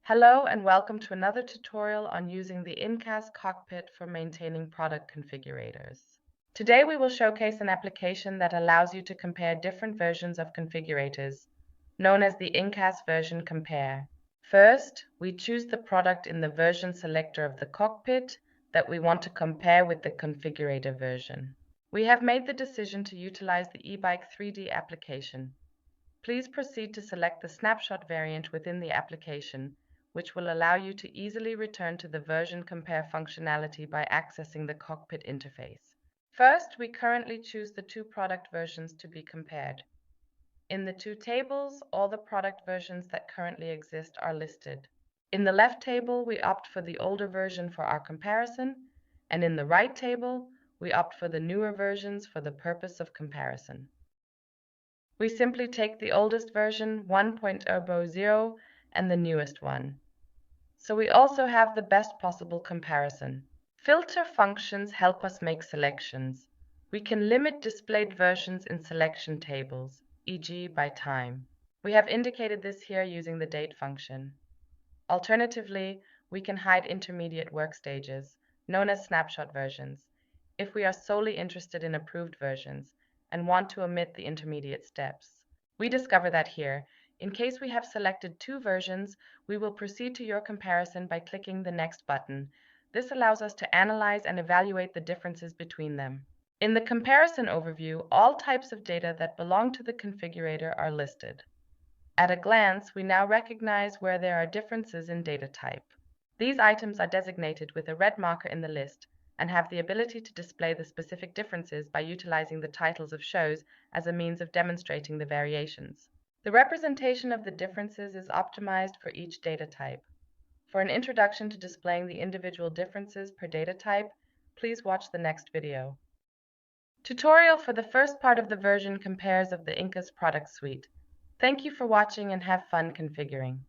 Hello and welcome to another tutorial on using the INKAS cockpit for maintaining product configurators. Today we will showcase an application that allows you to compare different versions of configurators, known as the INKAS version compare. First, we choose the product in the version selector of the cockpit that we want to compare with the configurator version. We have made the decision to utilize the eBike 3D application. Please proceed to select the snapshot variant within the application, which will allow you to easily return to the version compare functionality by accessing the cockpit interface. First, we currently choose the two product versions to be compared. In the two tables, all the product versions that currently exist are listed. In the left table, we opt for the older version for our comparison, and in the right table, we opt for the newer versions for the purpose of comparison. We simply take the oldest version 1.0 and the newest one. So we also have the best possible comparison. Filter functions help us make selections. We can limit displayed versions in selection tables, e.g. by time. We have indicated this here using the date function. Alternatively, we can hide intermediate work stages, known as snapshot versions, if we are solely interested in approved versions and want to omit the intermediate steps. We discover that here. In case we have selected two versions, we will proceed to your comparison by clicking the Next button. This allows us to analyze and evaluate the differences between them. In the comparison overview, all types of data that belong to the configurator are listed. At a glance, we now recognize where there are differences in data type. These items are designated with a red marker in the list and have the ability to display the specific differences by utilizing the titles of shows as a means of demonstrating the variations. The representation of the differences is optimized for each data type. For an introduction to displaying the individual differences per data type, please watch the next video. Tutorial for the first part of the version compares of the INKAS product suite. Thank you for watching and have fun configuring.